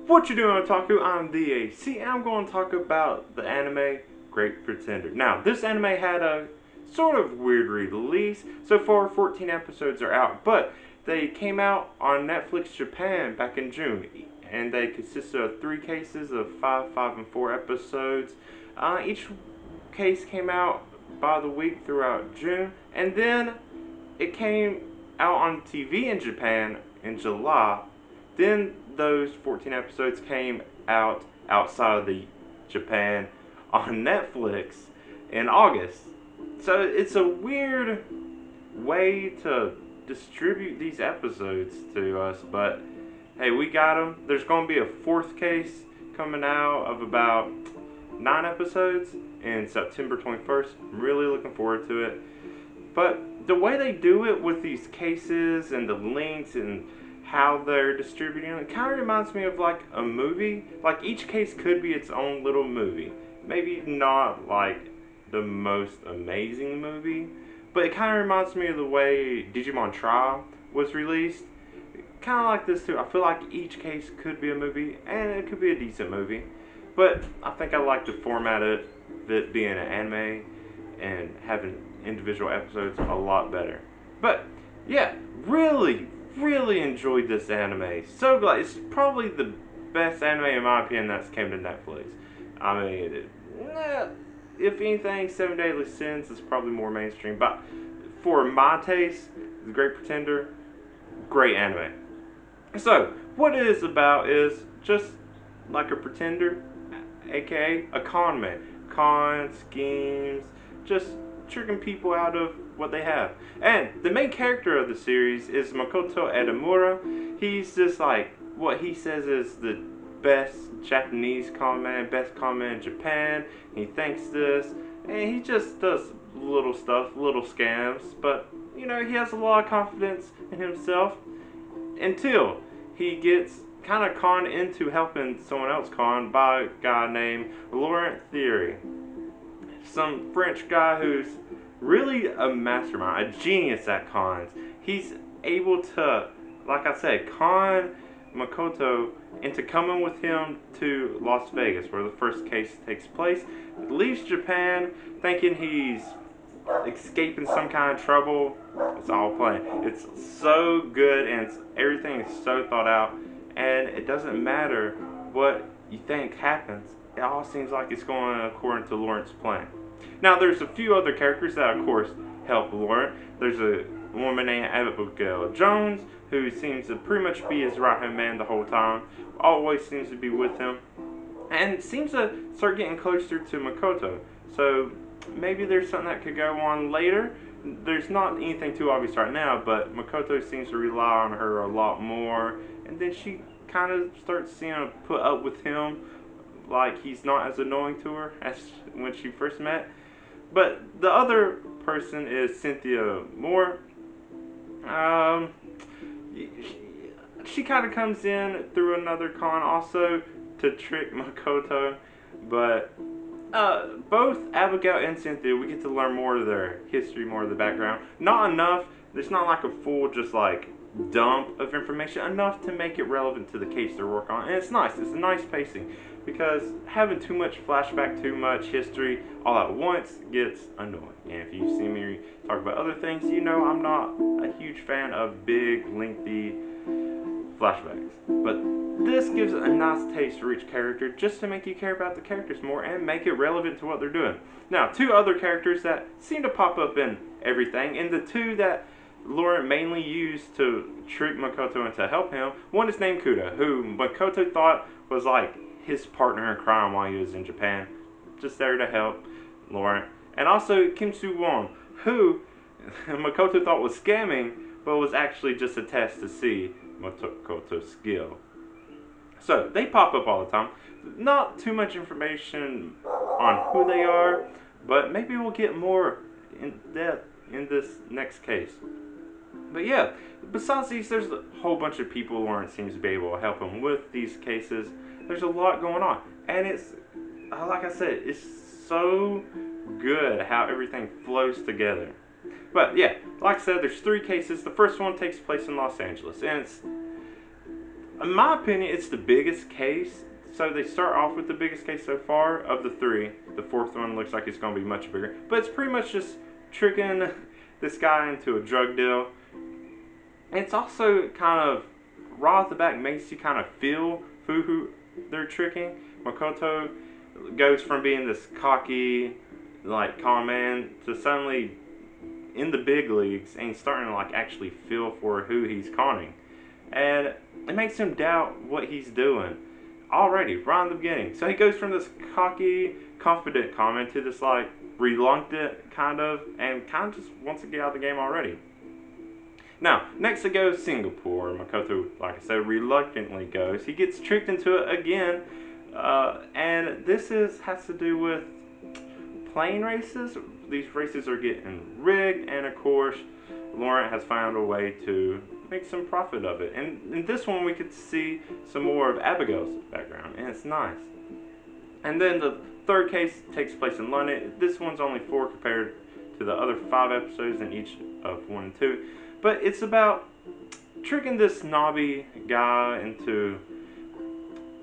What you doing, Otaku? I'm the AC, and I'm going to talk about the anime Great Pretender. Now, this anime had a sort of weird release. So far, 14 episodes are out, but they came out on Netflix Japan back in June, and they consisted of 3 cases of 5, 5, and 4 episodes. Each case came out by the week throughout June, and then it came out on TV in Japan in July. Then those 14 episodes came out outside of the Japan on Netflix in August. So it's a weird way to distribute these episodes to us, but hey, we got them. There's going to be a 4th case coming out of about 9 episodes in September 21st. I'm really looking forward to it. But the way they do it with these cases and the links and how they're distributing it kind of reminds me of like a movie. Like each case could be its own little movie. Maybe not like the most amazing movie, but it kind of reminds me of the way Digimon Trial was released. Kind of like this too. I feel like each case could be a movie, and it could be a decent movie. But I think I like the format of it being an anime and having individual episodes a lot better. But yeah, really enjoyed this anime. So glad. It's probably the best anime in my opinion that's came to Netflix. I mean, if anything, Seven Deadly Sins is probably more mainstream. But for my taste, The Great Pretender, great anime. So, what it is about is just like a pretender, aka a con man. Con, schemes, just tricking people out of what they have. And the main character of the series is Makoto Edamura. He's just like, what he says is the best Japanese con man, best con man in Japan. He thinks this, and he just does little stuff, little scams, but you know, he has a lot of confidence in himself until he gets kind of conned into helping someone else con by a guy named Laurent Thierry. Some French guy who's really a mastermind, a genius at cons. He's able to, like I said, con Makoto into coming with him to Las Vegas, where the first case takes place. He leaves Japan thinking he's escaping some kind of trouble. It's all planned. It's so good, and everything is so thought out, and it doesn't matter what you think happens. It all seems like it's going according to Laurent's plan. Now, there's a few other characters that, of course, help Laurent. There's a woman named Abigail Jones, who seems to pretty much be his right-hand man the whole time. Always seems to be with him. And seems to start getting closer to Makoto. So, maybe there's something that could go on later. There's not anything too obvious right now, but Makoto seems to rely on her a lot more. And then she kind of starts seeing her put up with him like he's not as annoying to her as when she first met. But the other person is Cynthia Moore. She kind of comes in through another con also to trick Makoto. But both Abigail and Cynthia, we get to learn more of their history, more of the background. Not enough. There's not like a full just like dump of information, enough to make it relevant to the case they're working on. And it's nice. It's a nice pacing, because having too much flashback, too much history all at once gets annoying. And if you've seen me talk about other things, you know I'm not a huge fan of big, lengthy flashbacks. But this gives a nice taste for each character, just to make you care about the characters more and make it relevant to what they're doing. Now, 2 other characters that seem to pop up in everything, and the 2 that Laurent mainly used to trick Makoto and to help him. One is named Kuda, who Makoto thought was like his partner in crime while he was in Japan, just there to help Laurent. And also Kim Soo-won, who Makoto thought was scamming, but was actually just a test to see Makoto's skill. So they pop up all the time. Not too much information on who they are, but maybe we'll get more in depth in this next case. But yeah, besides these, there's a whole bunch of people Laurent seems to be able to help him with these cases. There's a lot going on. And it's, like I said, it's so good how everything flows together. But yeah, like I said, there's 3 cases. The first one takes place in Los Angeles. And it's In my opinion, it's the biggest case. So they start off with the biggest case so far of the three. The fourth one looks like it's going to be much bigger. But it's pretty much just tricking this guy into a drug deal. It's also kind of, right off the back, makes you kind of feel who they're tricking. Makoto goes from being this cocky, like, con man to suddenly in the big leagues and starting to, like, actually feel for who he's conning. And it makes him doubt what he's doing already, right in the beginning. So he goes from this cocky, confident comment to this, like, reluctant kind of, and kind of just wants to get out of the game already. Now, next it goes Singapore. Makoto, like I said, reluctantly goes. He gets tricked into it again, and this has to do with plane races. These races are getting rigged, and of course, Laurent has found a way to make some profit of it. And in this one, we could see some more of Abigail's background, and it's nice. And then the third case takes place in London. This one's only 4 compared to the other 5 episodes in each of 1 and 2. But it's about tricking this snobby guy into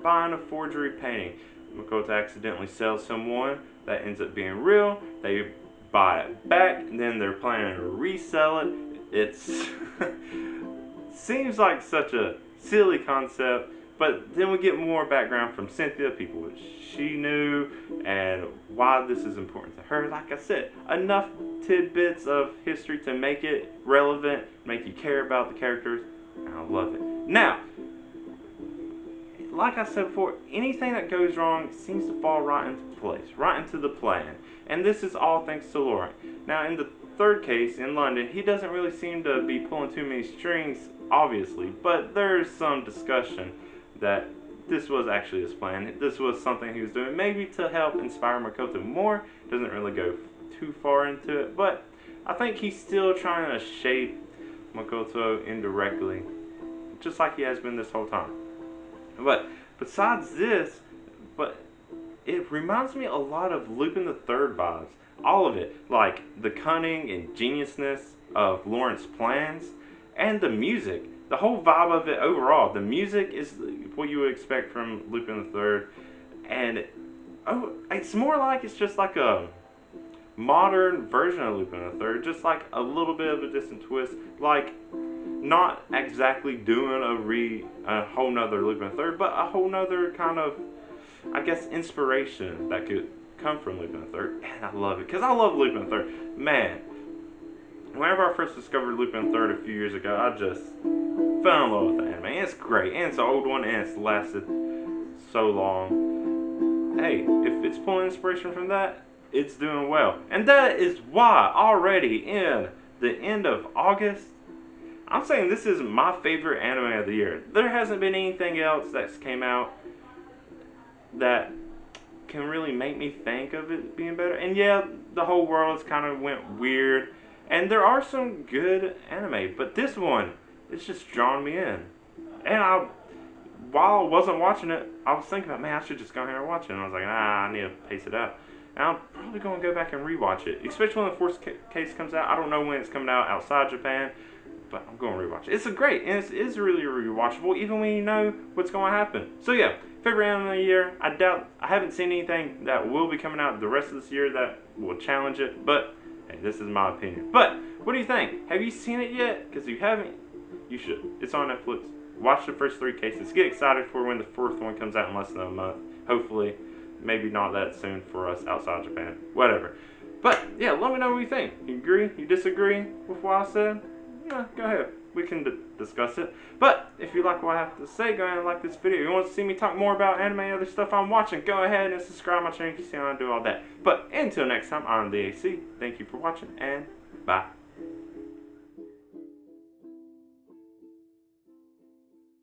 buying a forgery painting. Makoto accidentally sells someone that ends up being real. They buy it back, and then they're planning to resell it. It's seems like such a silly concept, but then we get more background from Cynthia, people that she knew, and why this is important to her. Like I said, enough tidbits of history to make it relevant, make you care about the characters, and I love it. Now, like I said before, anything that goes wrong seems to fall right into place, right into the plan. And this is all thanks to Laurent. Now, in the third case, in London, he doesn't really seem to be pulling too many strings, obviously, but there's some discussion that this was actually his plan. This was something he was doing, maybe to help inspire Makoto more. Doesn't really go too far into it, but I think he's still trying to shape Makoto indirectly, just like he has been this whole time. But besides this, it reminds me a lot of Lupin the Third vibes. All of it, like the cunning and geniusness of Laurent's plans, and the music. The whole vibe of it overall. The music is what you would expect from Lupin the Third, and it's more like it's just like a modern version of Lupin the Third, just like a little bit of a distant twist, like not exactly doing a whole nother Lupin the Third, but a whole nother kind of, I guess, inspiration that could come from Lupin the Third. And I love it, because I love Lupin the Third. Man, whenever I first discovered Lupin the Third a few years ago, I just fell in love with the anime. And it's great, and it's an old one, and it's lasted so long. Hey, if it's pulling inspiration from that, it's doing well. And that is why already in the end of August, I'm saying this is my favorite anime of the year. There hasn't been anything else that's came out that can really make me think of it being better. And yeah, the whole world's kind of went weird, and there are some good anime, but this one, it's just drawn me in. And while I wasn't watching it, I was thinking about, man, I should just go ahead and watch it. And I was like, I need to pace it out. And I'm probably going to go back and rewatch it, especially when the fourth case comes out. I don't know when it's coming out outside Japan, but I'm going to rewatch it. It's great, and it is really rewatchable, even when you know what's going to happen. So yeah, favorite anime of the year. I haven't seen anything that will be coming out the rest of this year that will challenge it, but hey, this is my opinion. But what do you think? Have you seen it yet? Because if you haven't, you should. It's on Netflix. Watch the first 3 cases. Get excited for when the 4th one comes out in less than a month. Hopefully, maybe not that soon for us outside Japan. Whatever. But yeah, let me know what you think. You agree? You disagree with what I said? Yeah, go ahead. We can discuss it. But if you like what I have to say, go ahead and like this video. If you want to see me talk more about anime and other stuff I'm watching, go ahead and subscribe to my channel if you see how I do all that. But until next time, I'm the AC. Thank you for watching, and bye.